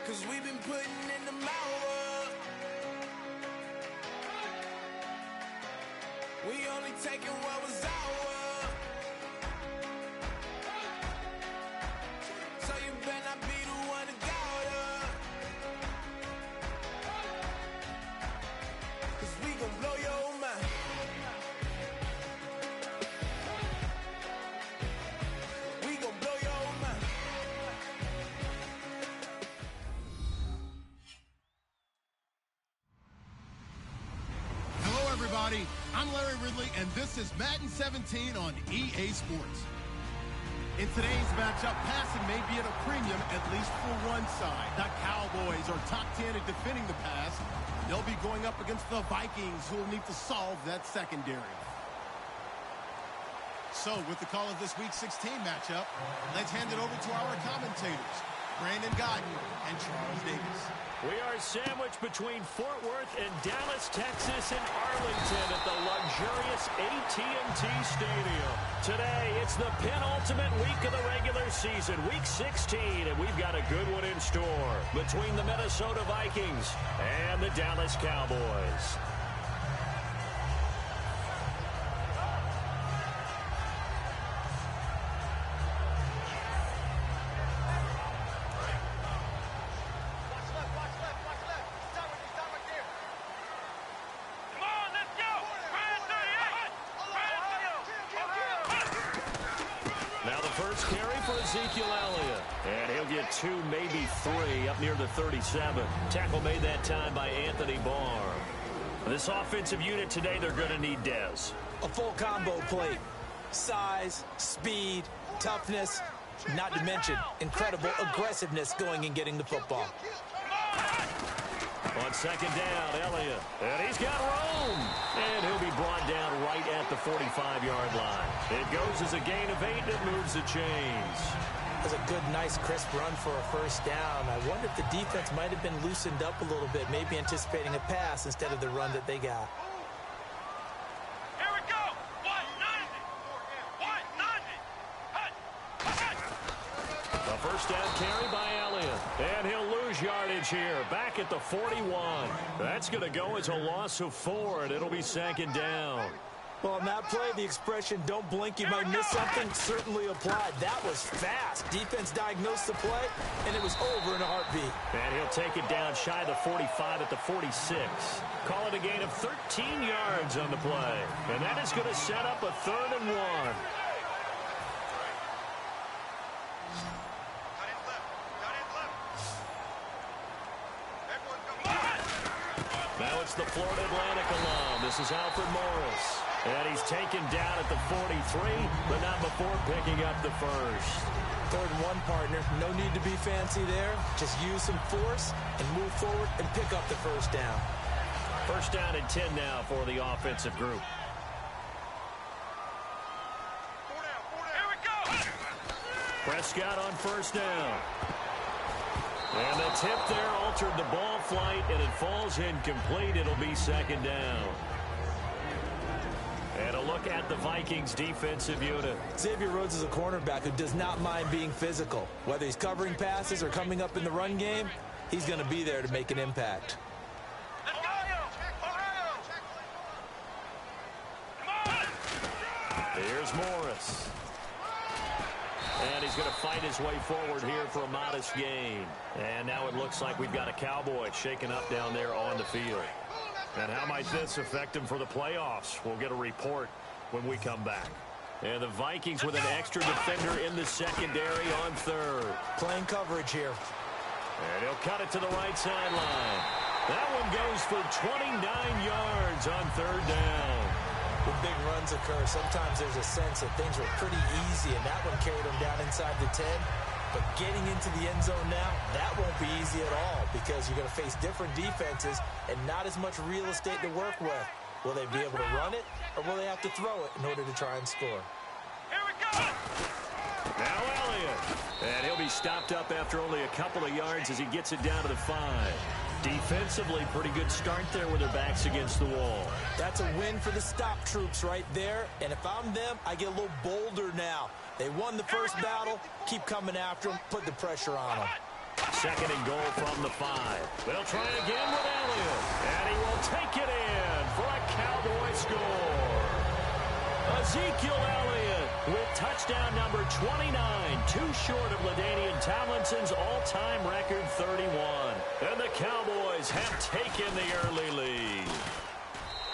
'cause we've been putting in the hour. We only taking what was ours. So you better not be the one to doubt us. 'Cause we gon' blow your mind. We gon' blow your mind. Hello, everybody. I'm Larry Ridley, and this is Madden 17 on EA Sports. In today's matchup, passing may be at a premium, at least for one side. The Cowboys are top 10 at defending the pass. They'll be going up against the Vikings, who will need to solve that secondary. So, with the call of this Week 16 matchup, let's hand it over to our commentators, Brandon Godden and Charles Davis. We are sandwiched between Fort Worth and Dallas, Texas, and Arlington at the luxurious AT&T Stadium. Today, it's the penultimate week of the regular season, Week 16, and we've got a good one in store between the Minnesota Vikings and the Dallas Cowboys. And he'll get 2, maybe 3 up near the 37. Tackle made that time by Anthony Barr. This offensive unit today, they're going to need Dez. A full combo plate. Size, speed, toughness, not to mention incredible aggressiveness going and getting the football. On second down, Elliott. And he's got room. And he'll be brought down right at the 45-yard line. It goes as a gain of 8 that moves the chains. That's a good, nice, crisp run for a first down. I wonder if the defense might have been loosened up a little bit, maybe anticipating a pass instead of the run that they got. Here we go. 190. 190. A first down carry by Elliott. And he'll lose yardage here. Back at the 41. That's going to go as a loss of 4, and it'll be second down. Well, on that play, the expression, don't blink, you might miss something, certainly applied. That was fast. Defense diagnosed the play, and it was over in a heartbeat. And he'll take it down shy of the 45 at the 46. Call it a gain of 13 yards on the play. And that is going to set up a 3rd and 1. Now it's the Florida Atlantic alum. This is Alfred Morris. And he's taken down at the 43, but not before picking up the first. 3rd and 1, partner. No need to be fancy there. Just use some force and move forward and pick up the first down. First down and 10 now for the offensive group. Here we go. Prescott on first down. And the tip there altered the ball flight, and it falls incomplete. It'll be second down. And a look at the Vikings defensive unit. Xavier Rhodes is a cornerback who does not mind being physical. Whether he's covering passes or coming up in the run game, he's going to be there to make an impact. Let's go. Come on. Here's Morris. And he's going to fight his way forward here for a modest gain. And now it looks like we've got a Cowboy shaken up down there on the field. And how might this affect him for the playoffs? We'll get a report when we come back. And the Vikings with an extra defender in the secondary on 3rd. Playing coverage here. And he'll cut it to the right sideline. That one goes for 29 yards on 3rd down. When big runs occur, sometimes there's a sense that things were pretty easy, and that one carried them down inside the 10. But getting into the end zone now, that won't be easy at all because you're going to face different defenses and not as much real estate to work with. Will they be able to run it, or will they have to throw it in order to try and score? Here we go. Now Elliott. And he'll be stopped up after only a couple of yards as he gets it down to the 5. Defensively, pretty good start there with their backs against the wall. That's a win for the stop troops right there. And if I'm them, I get a little bolder now. They won the first battle. Keep coming after them. Put the pressure on them. Second and goal from the 5. They'll try again with Elliott. And he will take it in for a Cowboy score. Ezekiel Elliott with touchdown number 29, too short of LaDainian Tomlinson's all-time record 31. And the Cowboys have taken the early lead.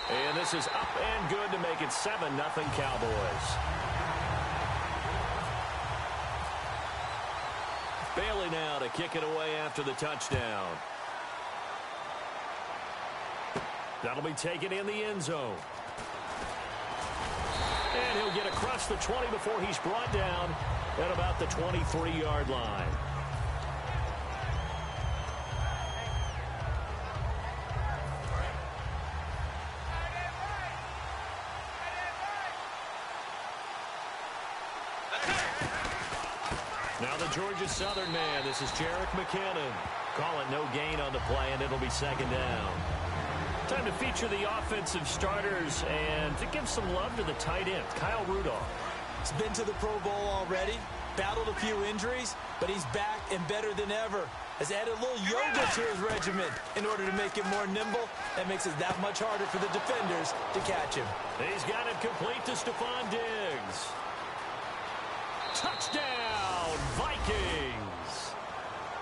And this is up and good to make it 7-0 Cowboys. Bailey now to kick it away after the touchdown. That'll be taken in the end zone. And he'll get across the 20 before he's brought down at about the 23-yard line. Now the Georgia Southern man, this is Jerick McKinnon. Call it no gain on the play, and it'll be second down. Time to feature the offensive starters and to give some love to the tight end, Kyle Rudolph. He's been to the Pro Bowl already, battled a few injuries, but he's back and better than ever. Has added a little yoga to his regimen in order to make him more nimble. That makes it that much harder for the defenders to catch him. He's got it complete to Stephon Diggs. Touchdown, Vikings.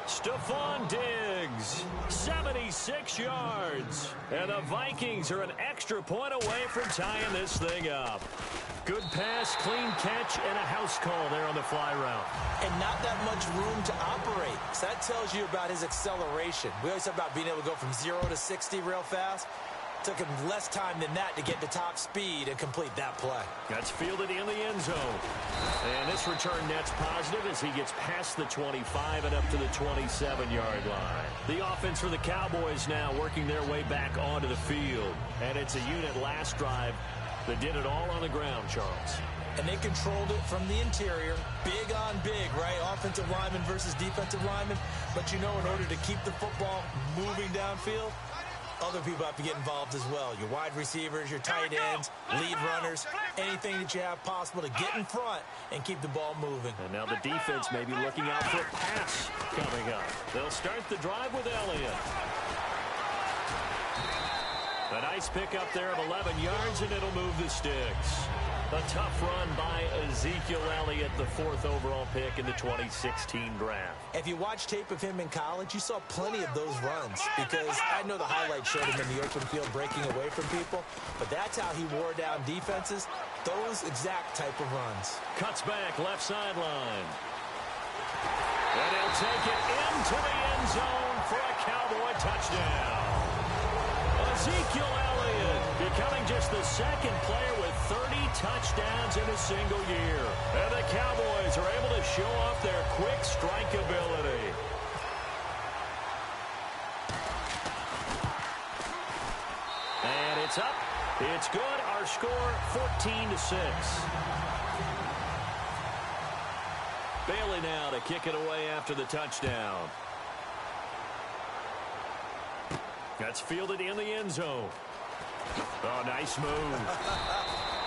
Stephon Diggs, 76 yards. And the Vikings are an extra point away from tying this thing up. Good pass, clean catch, and a house call there on the fly route. And not that much room to operate. So that tells you about his acceleration. We always talk about being able to go from 0 to 60 real fast. Took him less time than that to get to top speed and complete that play. That's fielded in the end zone. And this return net's positive as he gets past the 25 and up to the 27-yard line. The offense for the Cowboys now working their way back onto the field. And it's a unit last drive that did it all on the ground, Charles. And they controlled it from the interior. Big on big, right? Offensive lineman versus defensive lineman. But you know, in order to keep the football moving downfield, other people have to get involved as well. Your wide receivers, your tight ends, lead runners, anything that you have possible to get in front and keep the ball moving. And now the defense may be looking out for a pass coming up. They'll start the drive with Elliott. A nice pickup there of 11 yards, and it'll move the sticks. A tough run by Ezekiel Elliott, the 4th overall pick in the 2016 draft. If you watch tape of him in college, you saw plenty of those runs because I know the highlights showed him in the open field breaking away from people, but that's how he wore down defenses, those exact type of runs. Cuts back left sideline. And he'll take it into the end zone for a Cowboy touchdown. Ezekiel Elliott becoming just the second player with 30 touchdowns in a single year. And the Cowboys are able to show off their quick strike ability. And it's up. It's good. Our score, 14-6. Bailey now to kick it away after the touchdown. That's fielded in the end zone. Oh, nice move.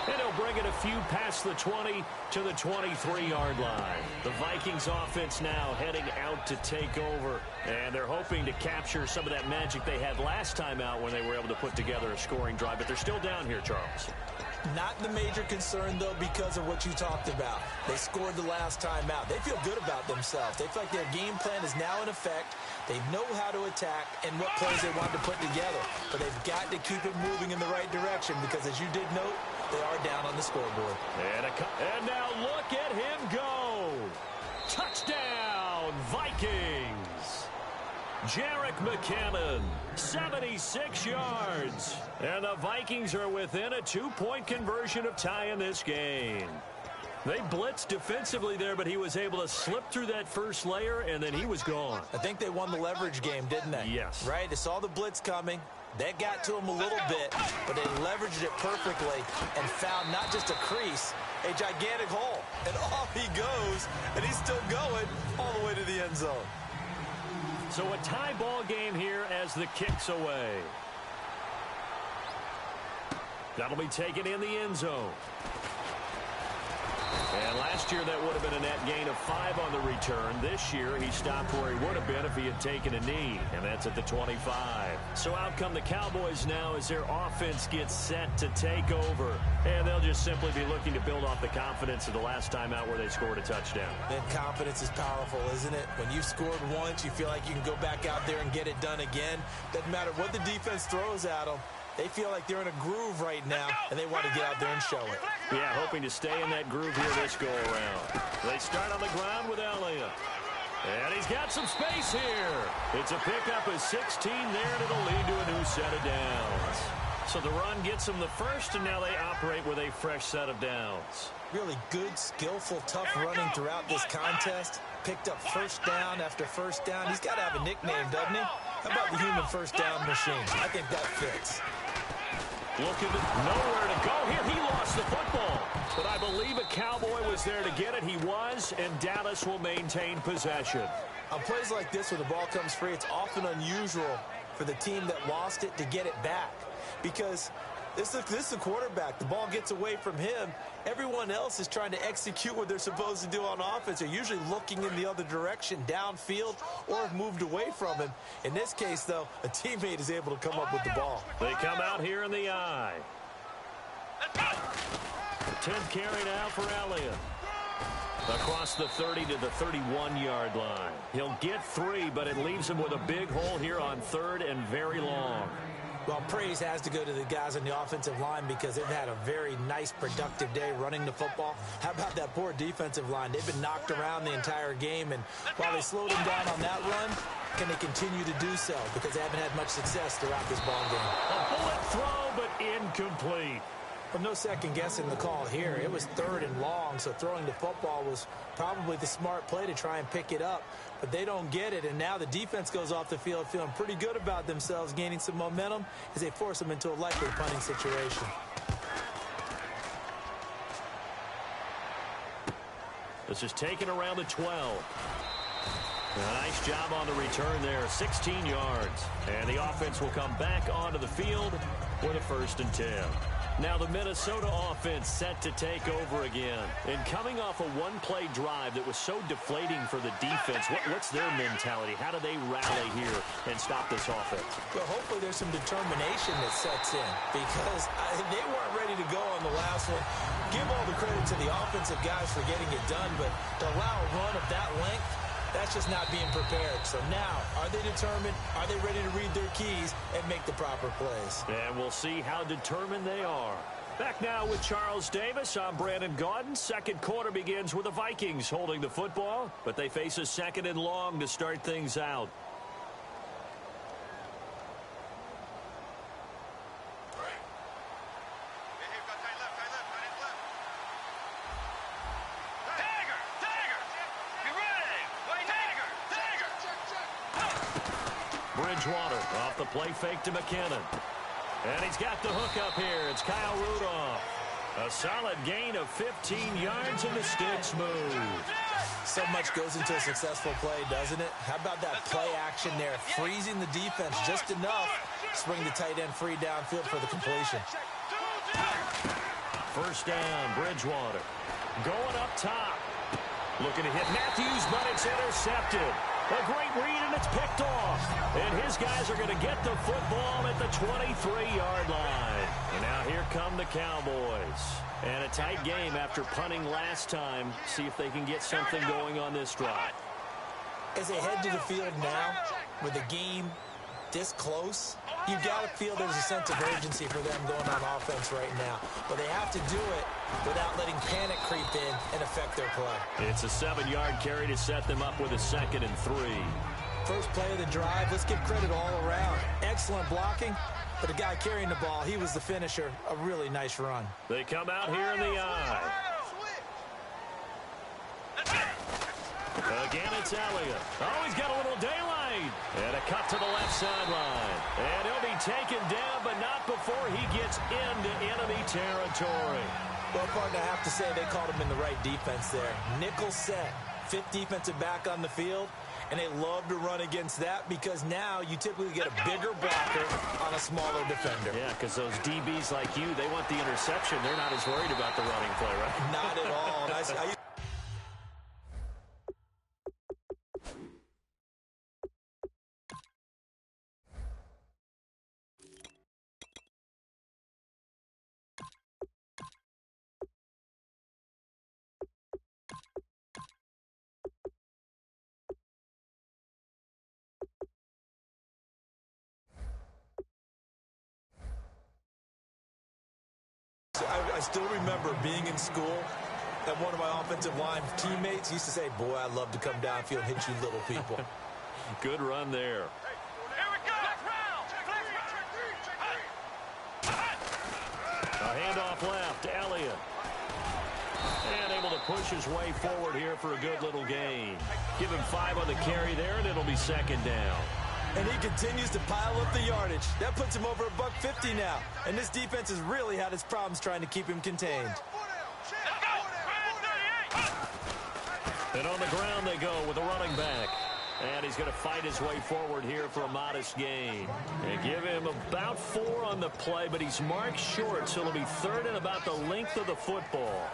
And he'll bring it a few past the 20 to the 23-yard line. The Vikings offense now heading out to take over. And they're hoping to capture some of that magic they had last time out when they were able to put together a scoring drive. But they're still down here, Charles. Not the major concern, though, because of what you talked about. They scored the last time out. They feel good about themselves. They feel like their game plan is now in effect. They know how to attack and what plays they want to put together. But they've got to keep it moving in the right direction because, as you did note, they are down on the scoreboard. And now look at him go. Touchdown, Vikings. Jerick McKinnon, 76 yards. And the Vikings are within a 2-point conversion of tying this game. They blitzed defensively there, but he was able to slip through that first layer, and then he was gone. I think they won the leverage game, didn't they? Yes. Right? They saw the blitz coming. That got to him a little bit, but they leveraged it perfectly and found not just a crease, a gigantic hole. And off he goes, and he's still going all the way to the end zone. So a tie ball game here as the kick's away. That'll be taken in the end zone. And last year, that would have been a net gain of 5 on the return. This year, he stopped where he would have been if he had taken a knee, and that's at the 25. So out come the Cowboys now as their offense gets set to take over. And they'll just simply be looking to build off the confidence of the last time out where they scored a touchdown. And confidence is powerful, isn't it? When you've scored once, you feel like you can go back out there and get it done again. Doesn't matter what the defense throws at them. They feel like they're in a groove right now, and they want to get out there and show it. Yeah, hoping to stay in that groove here this go-around. They start on the ground with Elliott. And he's got some space here. It's a pickup of 16 there, and it'll lead to a new set of downs. So the run gets them the first, and now they operate with a fresh set of downs. Really good, skillful, tough running throughout this contest. Picked up first down after first down. He's got to have a nickname, doesn't he? How about the human first down machine? I think that fits. Looking nowhere to go here. He lost the football. But I believe a Cowboy was there to get it. He was, and Dallas will maintain possession. On plays like this where the ball comes free, it's often unusual for the team that lost it to get it back. Because this is a quarterback. The ball gets away from him. Everyone else is trying to execute what they're supposed to do on offense. They're usually looking in the other direction, downfield, or have moved away from him. In this case, though, a teammate is able to come up with the ball. They come out here in the eye. 10th carry now for Elliott. Across the 30 to the 31-yard line. He'll get 3, but it leaves him with a big hole here on 3rd and very long. Well, praise has to go to the guys on the offensive line because they've had a very nice, productive day running the football. How about that poor defensive line? They've been knocked around the entire game, and while they slowed them down on that run, can they continue to do so? Because they haven't had much success throughout this ball game. A bullet throw, but incomplete. Well, no second-guessing the call here. It was 3rd and long, so throwing the football was probably the smart play to try and pick it up. But they don't get it, and now the defense goes off the field feeling pretty good about themselves, gaining some momentum as they force them into a likely punting situation. This is taken around the 12. A nice job on the return there, 16 yards. And the offense will come back onto the field with a 1st and 10. Now the Minnesota offense set to take over again. And coming off a one-play drive that was so deflating for the defense, what's their mentality? How do they rally here and stop this offense? Well, hopefully there's some determination that sets in because they weren't ready to go on the last one. Give all the credit to the offensive guys for getting it done, but to allow a run of that length, that's just not being prepared. So now, are they determined? Are they ready to read their keys and make the proper plays? And we'll see how determined they are. Back now with Charles Davis. I'm Brandon Gaudin. Second quarter begins with the Vikings holding the football, but they face a 2nd and long to start things out. Bridgewater off the play fake to McKinnon. And he's got the hook up here. It's Kyle Rudolph. A solid gain of 15 yards and the sticks move. So much goes into a successful play, doesn't it? How about that play action there? Freezing the defense just enough to bring the tight end free downfield for the completion. 1st down, Bridgewater. Going up top. Looking to hit Matthews, but it's intercepted. A great read, and it's picked off. And his guys are going to get the football at the 23-yard line. And now here come the Cowboys. And a tight game after punting last time. See if they can get something going on this drive. As they head to the field now, with the game this close, you've got to feel there's a sense of urgency for them going on offense right now. But they have to do it without letting panic creep in and affect their play. It's a 7-yard carry to set them up with a 2nd and 3. First play of the drive, let's give credit all around. Excellent blocking, but the guy carrying the ball, he was the finisher. A really nice run. They come out here in the eye. Again, it's Elliott. Oh, he's got a little daylight. And a cut to the left sideline. And he'll be taken down, but not before he gets into enemy territory. Well, partner, I have to say they called him in the right defense there. Nickel set, 5th defensive back on the field. And they love to run against that because now you typically get a bigger blocker on a smaller defender. Yeah, because those DBs like you, they want the interception. They're not as worried about the running play, right? Not at all. I still remember being in school and one of my offensive line teammates used to say, boy, I'd love to come downfield and hit you little people. Good run there. Here we go. A handoff left, Elliott. And able to push his way forward here for a good little gain. Give him 5 on the carry there, and it'll be second down. And he continues to pile up the yardage. That puts him over $150 now. And this defense has really had its problems trying to keep him contained. And on the ground they go with a running back. And he's going to fight his way forward here for a modest gain. And give him about 4 on the play, but he's marked short, so it'll be third and about the length of the football.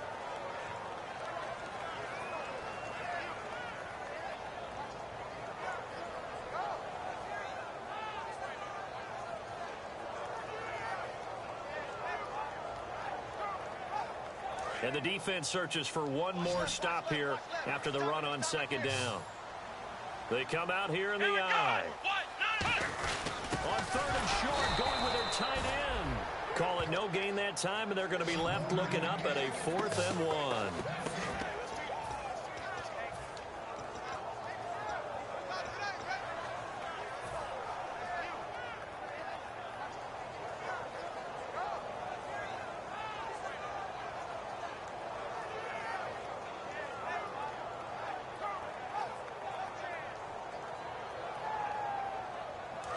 And the defense searches for one more stop here after the run on second down. They come out here in the eye. On third and short, going with their tight end. Call it no gain that time, and they're going to be left looking up at a 4th and 1.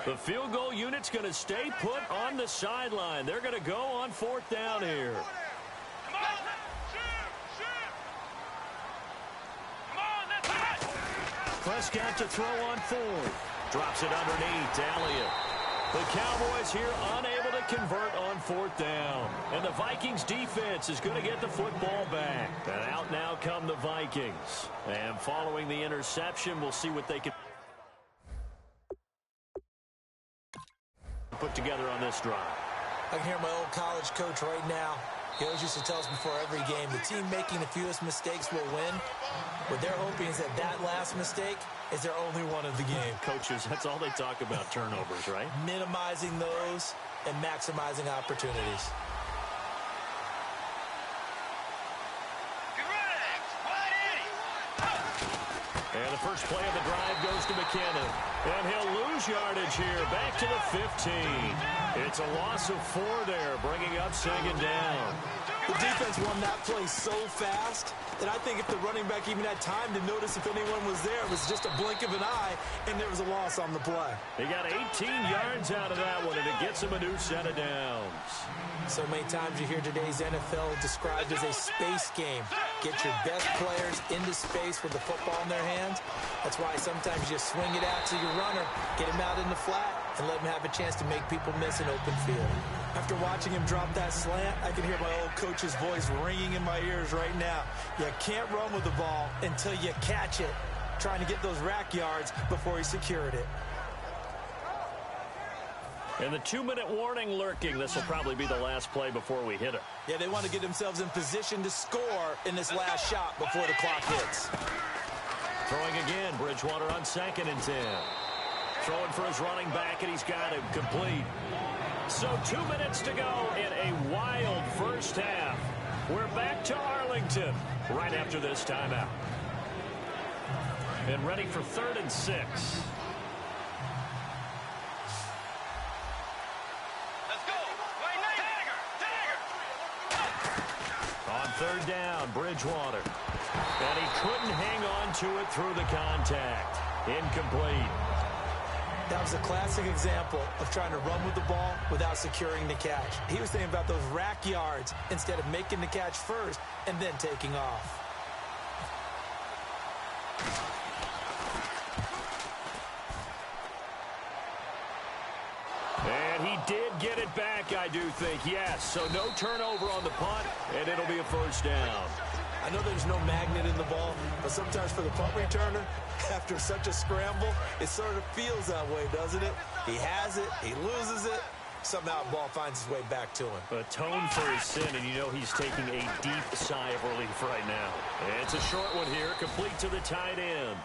The field goal unit's going to stay put on the sideline. They're going to go on 4th down here. Prescott to throw on 4th. Drops it underneath to Elliott. The Cowboys here unable to convert on 4th down. And the Vikings defense is going to get the football back. And out now come the Vikings. And following the interception, we'll see what they can put together on this drive. I can hear my old college coach right now. He always used to tell us before every game, the team making the fewest mistakes will win. What they're hoping is that last mistake is their only one of the game. Coaches, that's all they talk about, turnovers, right? Minimizing those and maximizing opportunities. And the first play of the drive goes to McKinnon. And he'll lose yardage here, back to the 15. It's a loss of 4 there, bringing up second down. The defense won that play so fast that I think if the running back even had time to notice if anyone was there, it was just a blink of an eye, and there was a loss on the play. He got 18 yards out of that one, and it gets him a new set of downs. So many times you hear today's NFL described as a space game. Get your best players into space with the football in their hands. That's why sometimes you swing it out to your runner, get him out in the flat, and let him have a chance to make people miss an open field. After watching him drop that slant, I can hear my old coach's voice ringing in my ears right now. You can't run with the ball until you catch it, trying to get those rack yards before he secured it. And the 2-minute warning lurking. This will probably be the last play before we hit it. Yeah, they want to get themselves in position to score in this last shot before the clock hits. Throwing again, Bridgewater on 2nd and 10. Throwing for his running back, and he's got him complete. So 2 minutes to go in a wild first half. We're back to Arlington right after this timeout. And ready for 3rd and 6. On 3rd down, Bridgewater. And he couldn't hang on to it through the contact. Incomplete. That was a classic example of trying to run with the ball without securing the catch. He was thinking about those rack yards instead of making the catch first and then taking off. get it back, I do think, yes. So no turnover on the punt, and it'll be a first down. I know there's no magnet in the ball, but sometimes for the punt returner, after such a scramble, it sort of feels that way, doesn't it? He has it, he loses it, somehow the ball finds its way back to him. Atone for his sin, and you know he's taking a deep sigh of relief right now. And it's a short one here, complete to the tight end.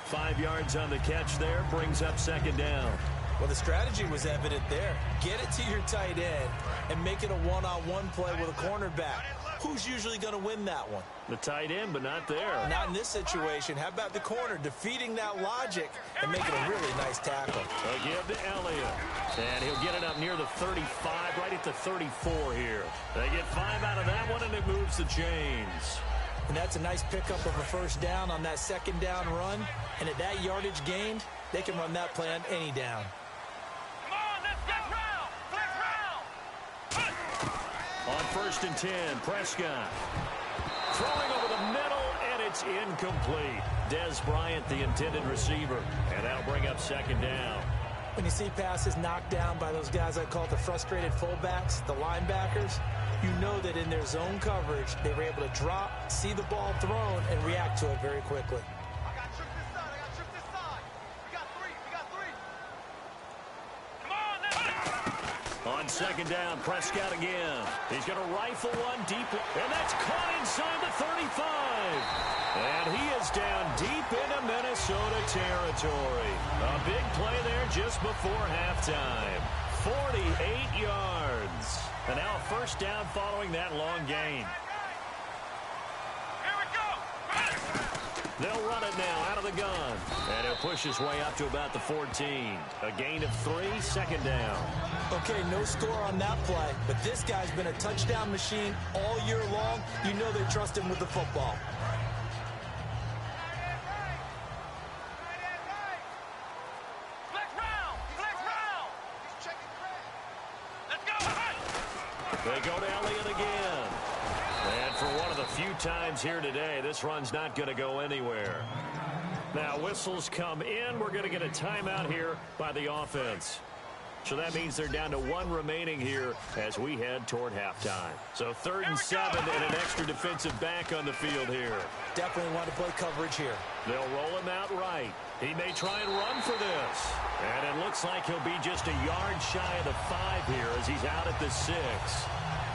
5 yards on the catch there, brings up second down. Well, the strategy was evident there. Get it to your tight end and make it a one-on-one play with a cornerback. Who's usually going to win that one? The tight end, but not there. Not in this situation. How about the corner defeating that logic and making a really nice tackle? A give to Elliott. And he'll get it up near the 35, right at the 34 here. They get 5 out of that one, and it moves the chains. And that's a nice pickup of a first down on that second down run. And at that yardage gained, they can run that play on any down. Come on, let's get round. Let's round. On 1st and 10, Prescott. Throwing over the middle, and it's incomplete. Des Bryant, the intended receiver. And that'll bring up second down. When you see passes knocked down by those guys I call the frustrated fullbacks, the linebackers, you know that in their zone coverage, they were able to drop, see the ball thrown, and react to it very quickly. I got trick this side. I got trick this side. We got three. Come on, let's On second down, Prescott again. He's going to rifle one deep, and that's caught inside the 35. And he is down deep into Minnesota territory. A big play there just before halftime. 48 yards. And now a first down following that long gain. Here we go. They'll run it now out of the gun. And he'll push his way up to about the 14. A gain of 3, second down. Okay, no score on that play, but this guy's been a touchdown machine all year long. You know they trust him with the football. Let's round. Let's go. They go to Elliott again. And for one of the few times here today, this run's not going to go anywhere. Now, whistles come in. We're going to get a timeout here by the offense. So that means they're down to 1 remaining here as we head toward halftime. So 3rd and 7 and an extra defensive back on the field here. Definitely want to play coverage here. They'll roll him out right. He may try and run for this. And it looks like he'll be just a yard shy of the 5 here as he's out at the 6.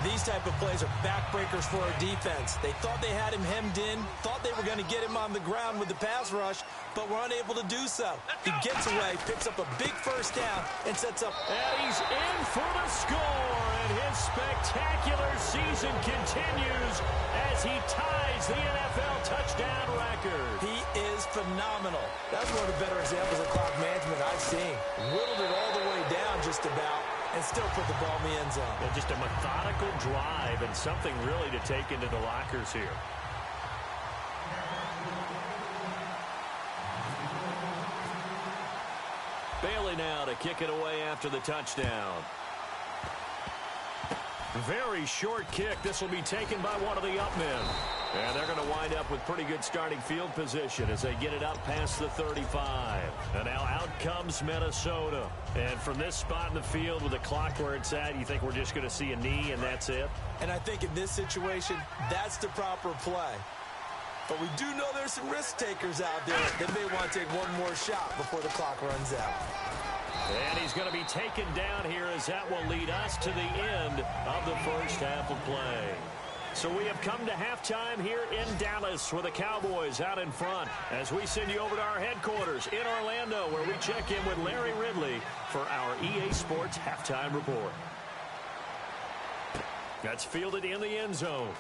These type of plays are backbreakers for our defense. They thought they had him hemmed in, thought they were going to get him on the ground with the pass rush, but were unable to do so. He gets away, picks up a big first down, and sets up. And he's in for the score, and his spectacular season continues as he ties the NFL touchdown record. He is phenomenal. That's one of the better examples of clock management I've seen. Whittled it all the way down just about, and still put the ball in the end zone. Yeah, just a methodical drive and something really to take into the lockers here. Bailey now to kick it away after the touchdown. Very short kick. This will be taken by one of the up men. And they're going to wind up with pretty good starting field position as they get it up past the 35. And now out comes Minnesota. And from this spot in the field with the clock where it's at, you think we're just going to see a knee and that's it? And I think in this situation, that's the proper play. But we do know there's some risk takers out there that may want to take one more shot before the clock runs out. And he's going to be taken down here as that will lead us to the end of the first half of play. So we have come to halftime here in Dallas with the Cowboys out in front as we send you over to our headquarters in Orlando where we check in with Larry Ridley for our EA Sports Halftime Report. That's fielded in the end zone.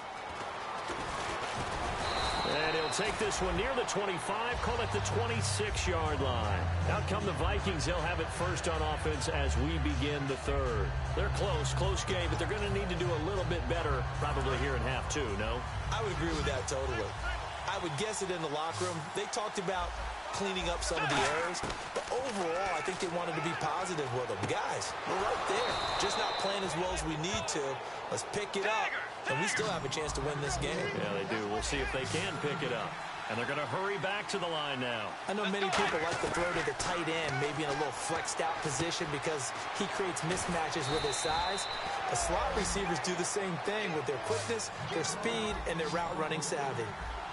And he'll take this one near the 25, call it the 26-yard line. Out come the Vikings. They'll have it first on offense as we begin the third. They're close game, but they're going to need to do a little bit better probably here in half two, no? I would agree with that totally. I would guess it in the locker room. They talked about cleaning up some of the errors, but overall, I think they wanted to be positive with them. Guys, we're right there. Just not playing as well as we need to. Let's pick it up, and we still have a chance to win this game. Yeah, they do. We'll see if they can pick it up. And they're going to hurry back to the line now. I know many people like to throw to the tight end, maybe in a little flexed out position because he creates mismatches with his size. The slot receivers do the same thing with their quickness, their speed, and their route running savvy.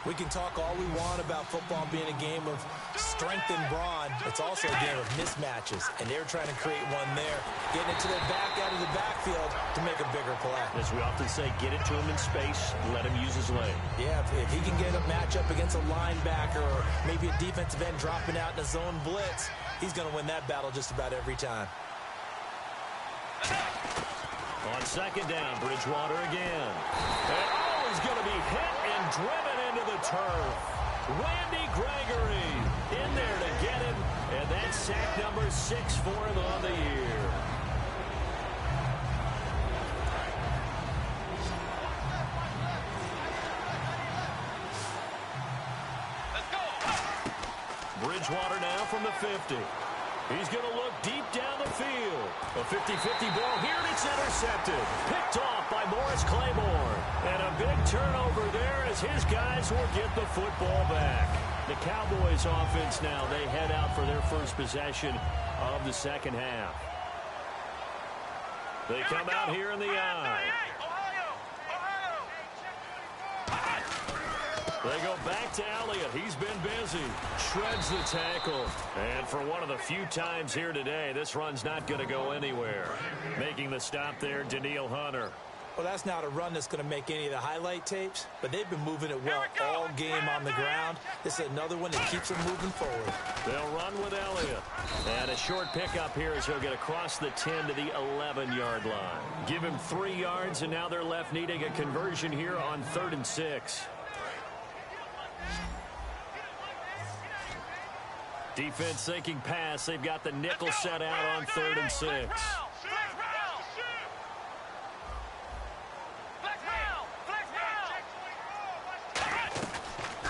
We can talk all we want about football being a game of strength and brawn. It's also a game of mismatches, and they're trying to create one there, getting it to their back out of the backfield to make a bigger play. As we often say, get it to him in space, let him use his leg. Yeah, if he can get a matchup against a linebacker or maybe a defensive end dropping out in a zone blitz, he's going to win that battle just about every time. On second down, Bridgewater again. And he's going to be hit and driven into the turf. Randy Gregory in there to get him, and that's sack number 6 for him on the year. Let's go. Bridgewater now from the 50. He's going to look deep down the field. A 50-50 ball here, and it's intercepted. Picked off by Morris Claiborne. And a big turnover there as his guys will get the football back. The Cowboys offense now, they head out for their first possession of the second half. They come out here in the I. They go back to Elliott. He's been busy. Shreds the tackle. And for one of the few times here today, this run's not going to go anywhere. Making the stop there, Danielle Hunter. Well, that's not a run that's going to make any of the highlight tapes, but they've been moving it well all game on the ground. This is another one that keeps them moving forward. They'll run with Elliott. And a short pickup here as he'll get across the 10 to the 11-yard line. Give him 3 yards, and now they're left needing a conversion here on 3rd and 6. Defense thinking pass. They've got the nickel set out on 3rd and 6.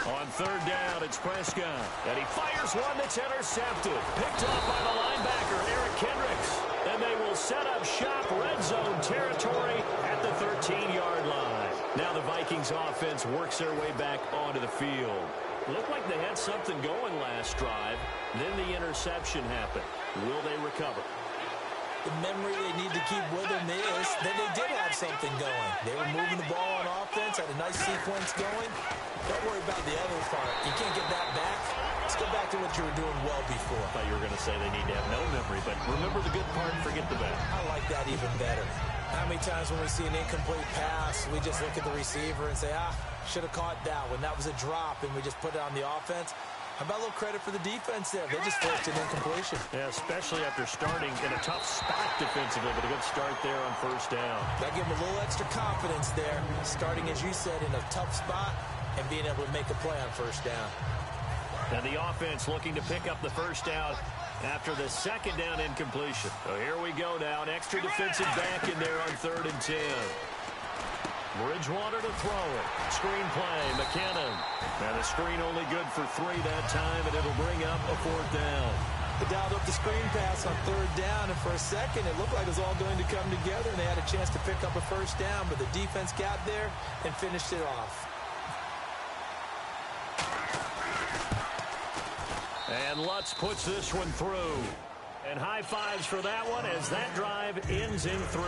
On 3rd down, it's Prescott. And he fires one that's intercepted. Picked off by the linebacker, Eric Kendricks. And they will set up shop, red zone territory at the 13-yard line. Now the Vikings offense works their way back onto the field. Looked like they had something going last drive. Then the interception happened. Will they recover? The memory they need to keep with them is that they did have something going. They were moving the ball on offense, had a nice sequence going. Don't worry about the other part. You can't get that back. Let's go back to what you were doing well before. I thought you were going to say they need to have no memory, but remember the good part, forget the bad. I like that even better. How many times when we see an incomplete pass, we just look at the receiver and say, should have caught that one. That was a drop, and we just put it on the offense. How about a little credit for the defense there? They just forced an incompletion. Yeah, especially after starting in a tough spot defensively, but a good start there on 1st down. That gave them a little extra confidence there, starting, as you said, in a tough spot and being able to make a play on 1st down. And the offense looking to pick up the 1st down after the 2nd down incompletion. So here we go now. An extra defensive back in there on 3rd and 10. Bridgewater to throw it. Screen play, McKinnon. And the screen only good for 3 that time, and it'll bring up a 4th down. They dialed up the screen pass on 3rd down, and for a second, it looked like it was all going to come together, and they had a chance to pick up a 1st down, but the defense got there and finished it off. And Lutz puts this one through. And high fives for that one as that drive ends in 3.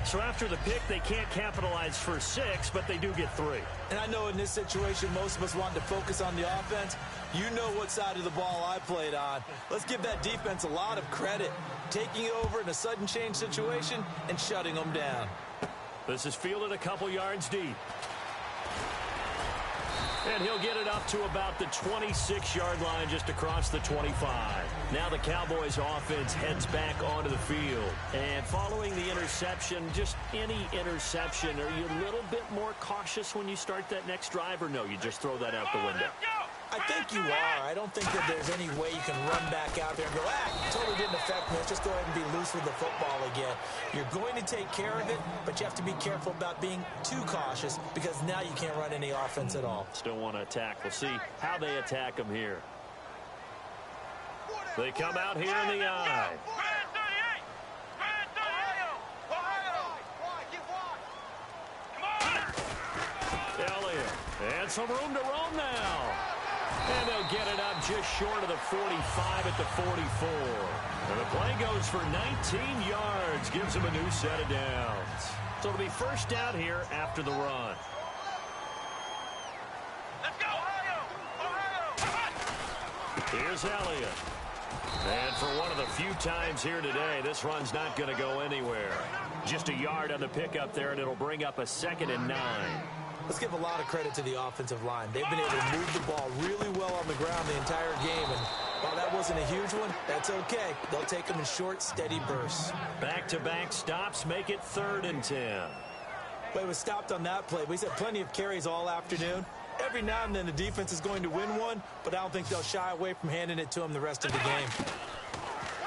So after the pick, they can't capitalize for 6, but they do get 3. And I know in this situation, most of us want to focus on the offense. You know what side of the ball I played on. Let's give that defense a lot of credit. Taking over in a sudden change situation and shutting them down. This is fielded a couple yards deep. And he'll get it up to about the 26-yard line just across the 25. Now the Cowboys offense heads back onto the field. And following the interception, just any interception, are you a little bit more cautious when you start that next drive, or no, you just throw that out the window? I think you are. I don't think that there's any way you can run back out there and go, totally didn't affect me. Let's just go ahead and be loose with the football again. You're going to take care of it, but you have to be careful about being too cautious because now you can't run any offense at all. Still want to attack. We'll see how they attack them here. They come out here in the I. Elliott. And And some room to roam now. And they'll get it up just short of the 45 at the 44. And the play goes for 19 yards. Gives them a new set of downs. So it'll be first down here after the run. Let's go! Ohio! Here's Elliott. And for one of the few times here today, this run's not going to go anywhere. Just a yard on the pickup there, and it'll bring up a 2nd and 9. Let's give a lot of credit to the offensive line. They've been able to move the ball really well on the ground the entire game. And while that wasn't a huge one, that's okay. They'll take them in short, steady bursts. Back-to-back stops make it 3rd and 10. Play was stopped on that play, but he's had plenty of carries all afternoon. Every now and then the defense is going to win one, but I don't think they'll shy away from handing it to him the rest of the game.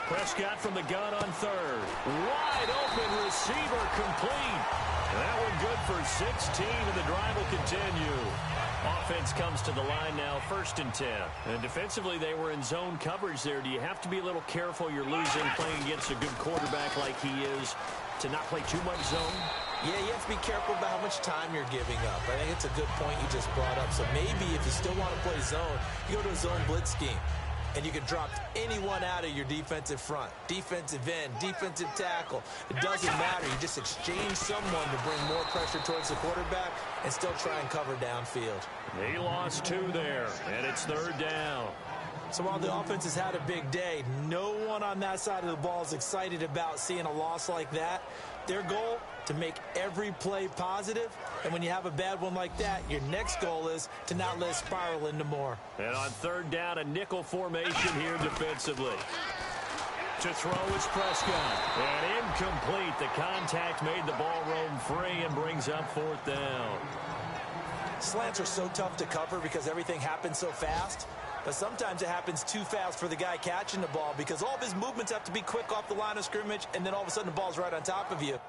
Prescott from the gun on 3rd. Wide open receiver complete. That one good for 16, and the drive will continue. Offense comes to the line now, 1st and 10. And defensively, they were in zone coverage there. Do you have to be a little careful? You're losing playing against a good quarterback like he is to not play too much zone? Yeah, you have to be careful about how much time you're giving up. I think it's a good point you just brought up. So maybe if you still want to play zone, you go to a zone blitz scheme. And you can drop anyone out of your defensive front. Defensive end, defensive tackle. It doesn't matter. You just exchange someone to bring more pressure towards the quarterback and still try and cover downfield. He lost 2 there, and it's 3rd down. So while the offense has had a big day, no one on that side of the ball is excited about seeing a loss like that. Their goal, to make every play positive. And when you have a bad one like that, your next goal is to not let it spiral into more. And on 3rd down, a nickel formation here defensively. To throw is Prescott. And incomplete. The contact made the ball roam free and brings up 4th down. Slants are so tough to cover because everything happens so fast. But sometimes it happens too fast for the guy catching the ball because all of his movements have to be quick off the line of scrimmage, and then all of a sudden the ball's right on top of you.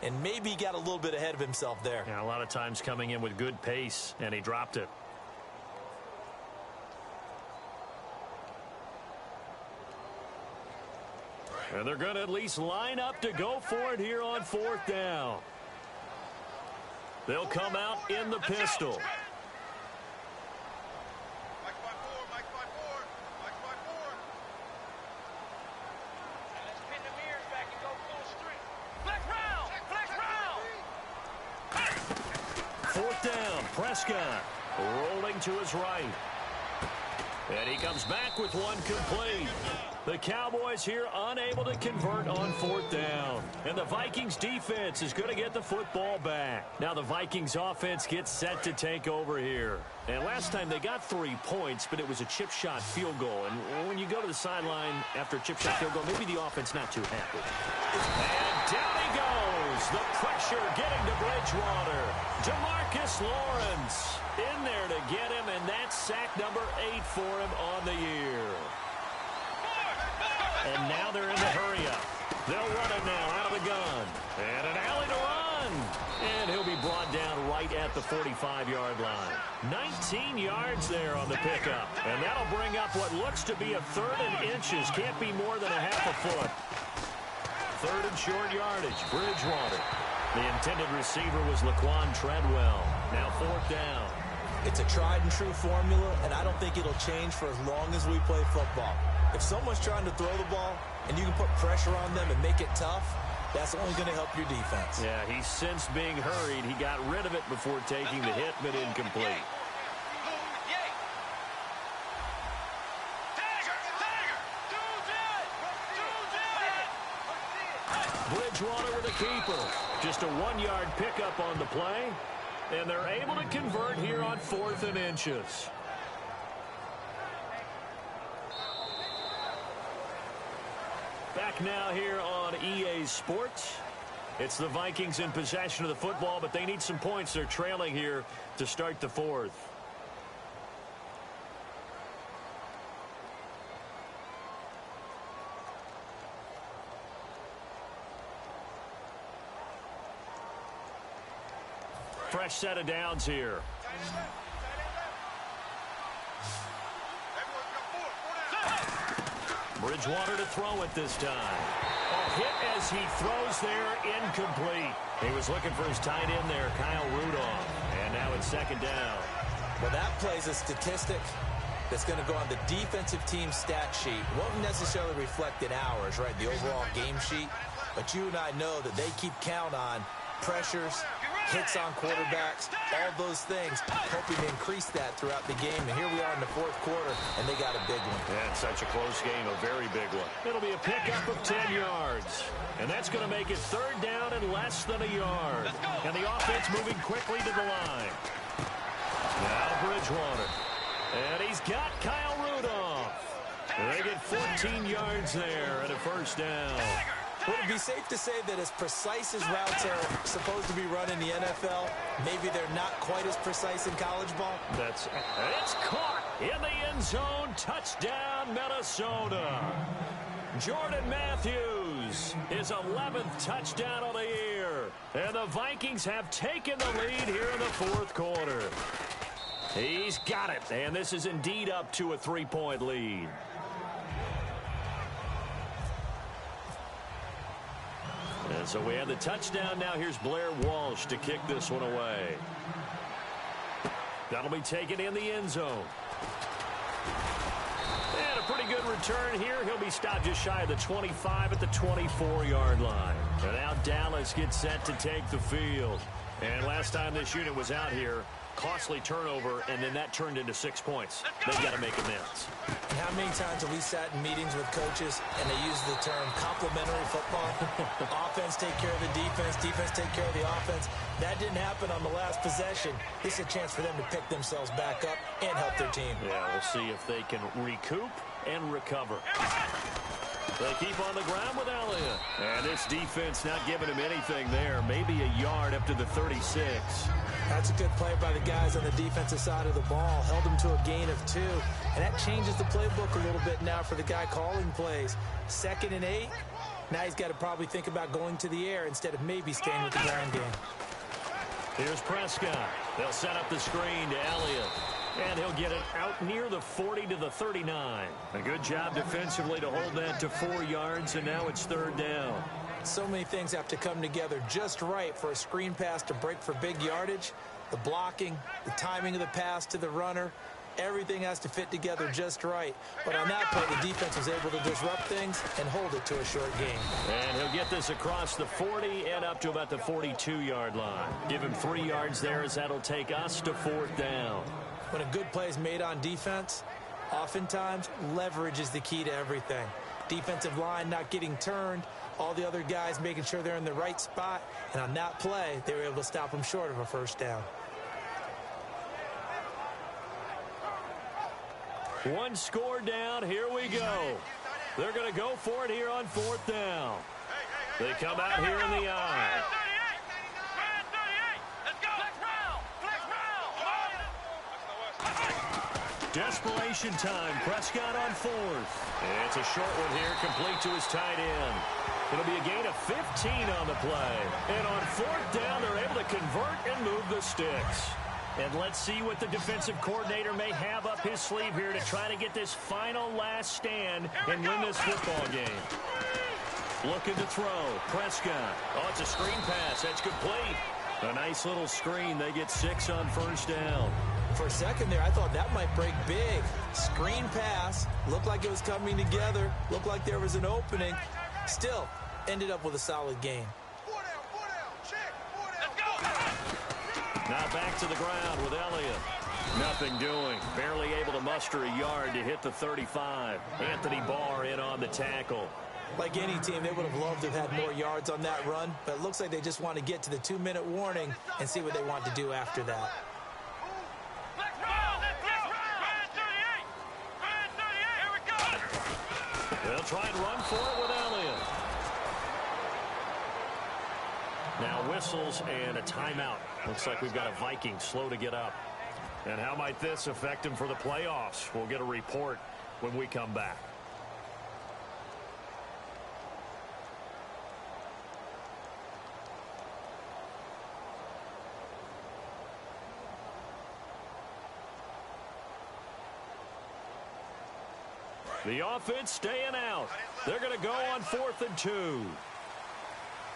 And maybe he got a little bit ahead of himself there. Yeah, a lot of times coming in with good pace, and he dropped it. And they're going to at least line up to go for it here on 4th down. They'll come out in the pistol. Prescott rolling to his right. And he comes back with one complete. The Cowboys here unable to convert on 4th down. And the Vikings defense is going to get the football back. Now the Vikings offense gets set to take over here. And last time they got 3 points, but it was a chip shot field goal. And when you go to the sideline after a chip shot field goal, maybe the offense not too happy. And down he goes. The pressure getting to Bridgewater. DeMarcus Lawrence in there to get him, and that's sack number 8 for him on the year. And now they're in the hurry-up. They'll run it now out of the gun. And an alley to run. And he'll be brought down right at the 45-yard line. 19 yards there on the pickup. And that'll bring up what looks to be a 3rd and inches. Can't be more than a half a foot. 3rd and short yardage. Bridgewater. The intended receiver was Laquan Treadwell. Now 4th down. It's a tried-and-true formula, and I don't think it'll change for as long as we play football. If someone's trying to throw the ball and you can put pressure on them and make it tough, that's only going to help your defense. Yeah, he's since being hurried. He got rid of it before taking the hit, but incomplete. Bridgewater with a keeper. Just a 1-yard pickup on the play. And they're able to convert here on 4th and inches. back now here on EA Sports. It's the Vikings in possession of the football, but they need some points. They're trailing here to start the fourth. Fresh set of downs here. Bridgewater to throw it this time. Oh, hit as he throws there, incomplete. He was looking for his tight end there, Kyle Rudolph. And now it's second down. Well, that plays a statistic that's going to go on the defensive team stat sheet. Won't necessarily reflect in ours, right, the overall game sheet. But you and I know that they keep count on pressures, hits on quarterbacks, all those things, hoping to increase that throughout the game. And here we are in the fourth quarter, and they got a big one. Yeah, it's such a close game, a very big one. It'll be a pickup of 10 yards. And that's going to make it third down and less than a yard. And the offense moving quickly to the line. Now Bridgewater. And he's got Kyle Rudolph. They get 14 yards there and a first down. Would it be safe to say that as precise as routes are supposed to be run in the NFL, maybe they're not quite as precise in college ball? It's caught in the end zone. Touchdown, Minnesota. Jordan Matthews, his 11th touchdown of the year. And the Vikings have taken the lead here in the fourth quarter. He's got it, and this is indeed up to a 3-point lead. And so we have the touchdown. Now here's Blair Walsh to kick this one away. That'll be taken in the end zone. And a pretty good return here. He'll be stopped just shy of the 25 at the 24-yard line. And now Dallas gets set to take the field. And last time this unit was out here, costly turnover, and then that turned into 6 points. They've got to make amends. And how many times have we sat in meetings with coaches and they use the term complementary football? Offense take care of the defense, defense take care of the offense. That didn't happen on the last possession. This is a chance for them to pick themselves back up and help their team. Yeah, we'll see if they can recoup and recover. They keep on the ground with Elliott. And this defense not giving him anything there. Maybe a yard up to the 36. That's a good play by the guys on the defensive side of the ball. Held him to a gain of 2. And that changes the playbook a little bit now for the guy calling plays. 2nd and 8. Now he's got to probably think about going to the air instead of maybe staying with the ground game. Here's Prescott. They'll set up the screen to Elliott. And he'll get it out near the 40 to the 39. A good job defensively to hold that to 4 yards, and now it's third down. So many things have to come together just right for a screen pass to break for big yardage. The blocking, the timing of the pass to the runner, everything has to fit together just right. But on that play, the defense was able to disrupt things and hold it to a short game. And he'll get this across the 40 and up to about the 42-yard line. Give him 3 yards there as that'll take us to fourth down. When a good play is made on defense, oftentimes leverage is the key to everything. Defensive line not getting turned, all the other guys making sure they're in the right spot, and on that play, they were able to stop them short of a first down. One score down, here we go. They're going to go for it here on fourth down. They come out here in the eye. Desperation time. Prescott on fourth. It's a short one here, complete to his tight end. It'll be a gain of 15 on the play. And on fourth down, they're able to convert and move the sticks. And let's see what the defensive coordinator may have up his sleeve here to try to get this final last stand and win this football game. Looking to throw. Prescott. Oh, it's a screen pass. That's complete. A nice little screen. They get 6 on first down. For a second there, I thought that might break big. Screen pass. Looked like it was coming together. Looked like there was an opening. Still, ended up with a solid game. Now back to the ground with Elliott. Nothing doing. Barely able to muster a yard to hit the 35. Anthony Barr in on the tackle. Like any team, they would have loved to have had more yards on that run, but it looks like they just want to get to the 2-minute warning and see what they want to do after that. They'll try and run for it with Elliott. Now whistles and a timeout. Looks like we've got a Viking slow to get up. And how might this affect him for the playoffs? We'll get a report when we come back. The offense staying out. They're going to go on 4th and 2.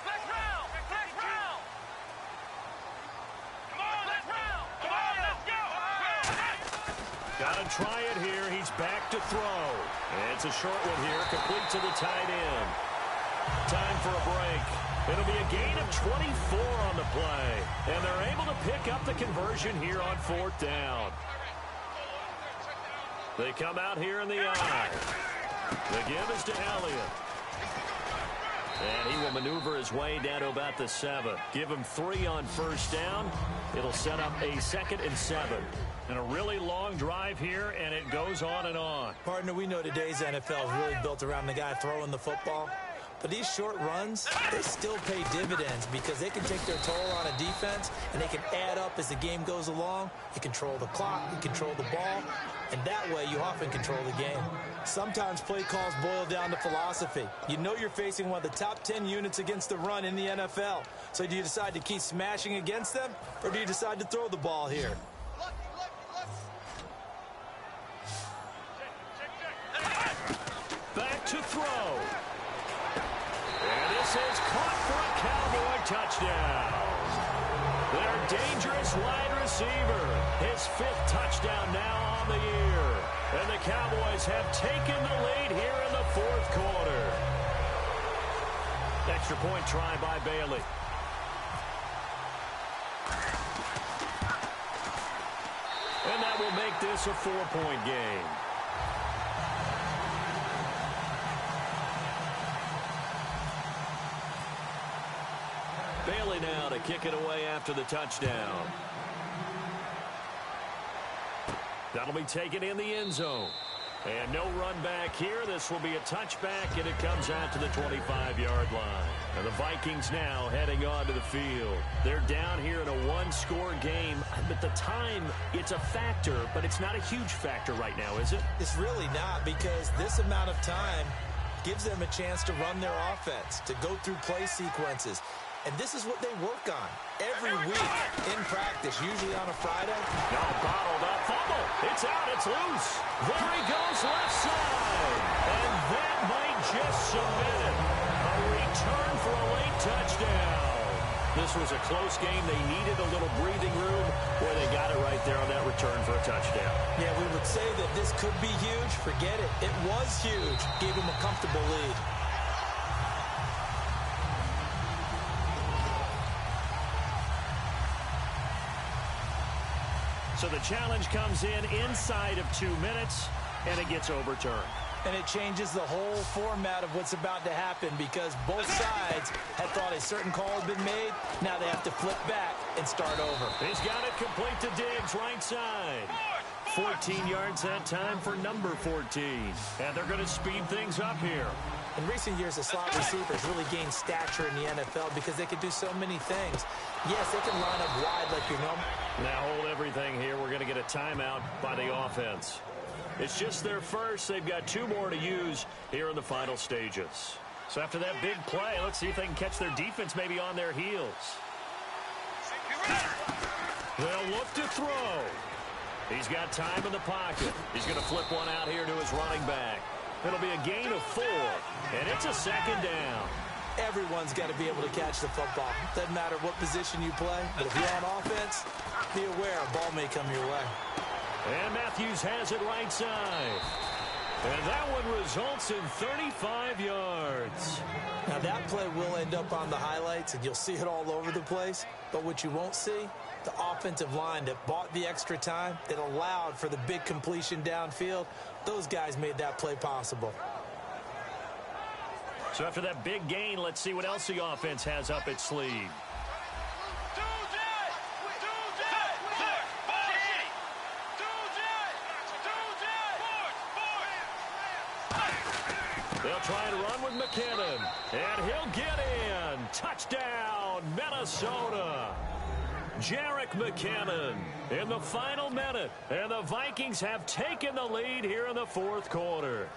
Next round! Next round! Come on, next round! Come on, let's go! Got to try it here. He's back to throw. It's a short one here, complete to the tight end. Time for a break. It'll be a gain of 24 on the play. And they're able to pick up the conversion here on 4th down. They come out here in the eye. The give is to Elliott. And he will maneuver his way down to about the 7. Give him 3 on 1st down. It'll set up a 2nd and 7. And a really long drive here, and it goes on and on. Partner, we know today's NFL is really built around the guy throwing the football. But these short runs, they still pay dividends because they can take their toll on a defense, and they can add up as the game goes along. You control the clock, you control the ball, and that way you often control the game. Sometimes play calls boil down to philosophy. You know you're facing one of the top 10 units against the run in the NFL. So do you decide to keep smashing against them, or do you decide to throw the ball here? Back to throw. And this is caught for a Cowboy touchdown. Their dangerous wide receiver. His 5th touchdown now on the year. And the Cowboys have taken the lead here in the 4th quarter. Extra point try by Bailey. And that will make this a 4-point game. Bailey now to kick it away after the touchdown. That'll be taken in the end zone. And no run back here. This will be a touchback, and it comes out to the 25-yard line. And the Vikings now heading onto the field. They're down here in a 1-score game. At the time, it's a factor, but it's not a huge factor right now, is it? It's really not, because this amount of time gives them a chance to run their offense, to go through play sequences. And this is what they work on every week in practice, usually on a Friday. No, bottled up. Fumble. It's out. It's loose. There he goes left side. And that might just submit it. A return for a late touchdown. This was a close game. They needed a little breathing room. Boy, they got it right there on that return for a touchdown. Yeah, we would say that this could be huge. Forget it. It was huge. Gave him a comfortable lead. So the challenge comes in inside of 2 minutes, and it gets overturned. And it changes the whole format of what's about to happen because both sides had thought a certain call had been made. Now they have to flip back and start over. He's got it complete to Diggs, right side. 14 yards that time for number 14. And they're going to speed things up here. In recent years, the slot receivers really gained stature in the NFL because they could do so many things. Yes, they can line up wide like you know. Now hold everything here. We're going to get a timeout by the offense. It's just their first. They've got 2 more to use here in the final stages. So after that big play, let's see if they can catch their defense maybe on their heels. They'll look to throw. He's got time in the pocket. He's going to flip one out here to his running back. It'll be a gain of 4, and it's a 2nd down. Everyone's got to be able to catch the football. Doesn't matter what position you play, but if you're on offense, be aware a ball may come your way. And Matthews has it right side. And that one results in 35 yards. Now that play will end up on the highlights, and you'll see it all over the place. But what you won't see, the offensive line that bought the extra time, that allowed for the big completion downfield, those guys made that play possible. So after that big gain, let's see what else the offense has up its sleeve. They'll try and run with McKinnon, and he'll get in. Touchdown, touchdown, Minnesota. Jerick McKinnon in the final minute, and the Vikings have taken the lead here in the fourth quarter.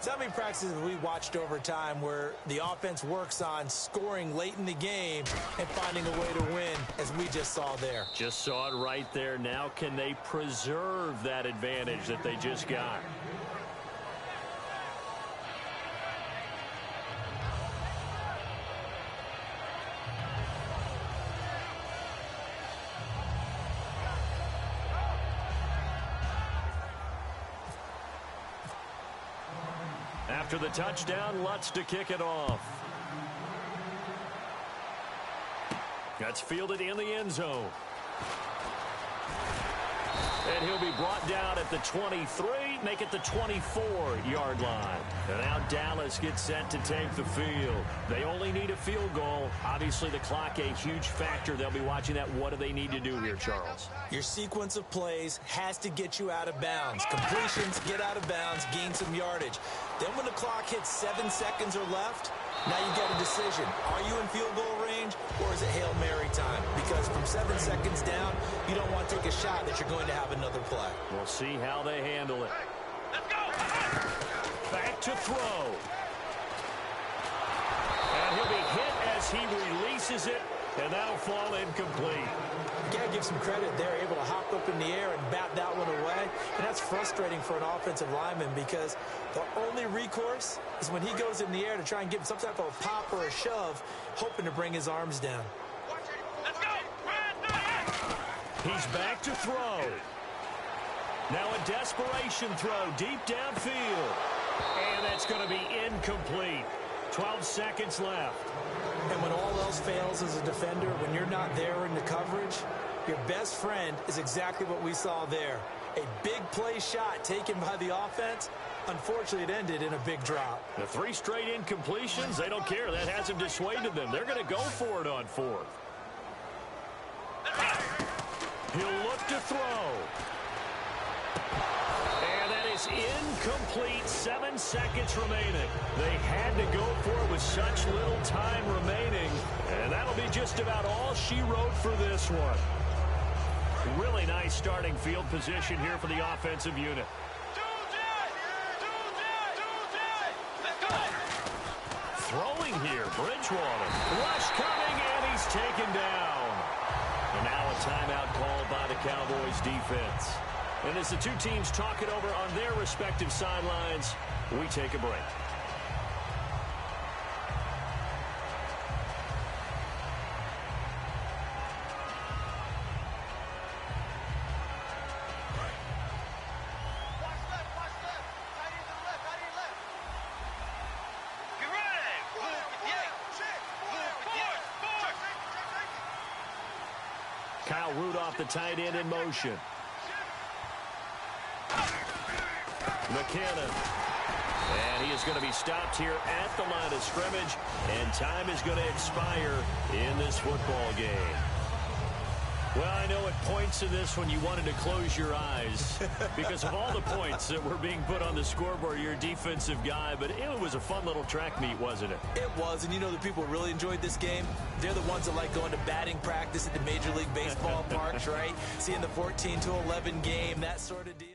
So how many practices have we watched over time where the offense works on scoring late in the game and finding a way to win, as we just saw there? Just saw it right there. Now can they preserve that advantage that they just got? After the touchdown, Lutz to kick it off. That's fielded in the end zone. And he'll be brought down at the 23, make it the 24-yard line. And now Dallas gets set to take the field. They only need a field goal. Obviously, the clock a huge factor. They'll be watching that. What do they need to do here, Charles? Your sequence of plays has to get you out of bounds. Completions, get out of bounds, gain some yardage. Then when the clock hits 7 seconds or left, now you get a decision. Are you in field goal range, or is it Hail Mary time? Because from 7 seconds down, you don't want to take a shot that you're going to have another play. We'll see how they handle it. Let's go. Back to throw. And he'll be hit as he releases it, and that'll fall incomplete. You got to give some credit. They're able to hop up in the air and bat that one away. And that's frustrating for an offensive lineman because the only recourse is when he goes in the air to try and give some type of a pop or a shove, hoping to bring his arms down. Let's go. He's back to throw. Now a desperation throw deep downfield. And that's going to be incomplete. 12 seconds left. And when all else fails as a defender, when you're not there in the coverage, your best friend is exactly what we saw there. A big play shot taken by the offense. Unfortunately, it ended in a big drop. The 3 straight incompletions, they don't care. That hasn't dissuaded them. They're going to go for it on 4th. He'll look to throw. And that is incomplete. 7 seconds remaining. They had to go for it with such little time remaining. And that'll be just about all she wrote for this one. Really nice starting field position here for the offensive unit. Throwing here, Bridgewater. Rush coming, and he's taken down. And now a timeout called by the Cowboys defense. And as the two teams talk it over on their respective sidelines, we take a break. Kyle Rudolph, the tight end, in motion. McKinnon. And he is going to be stopped here at the line of scrimmage. And time is going to expire in this football game. Well, I know at points in this one you wanted to close your eyes because of all the points that were being put on the scoreboard. You're a defensive guy, but it was a fun little track meet, wasn't it? It was, and you know the people who really enjoyed this game? They're the ones that like going to batting practice at the Major League Baseball parks, right? Seeing the 14-11 game, that sort of deal.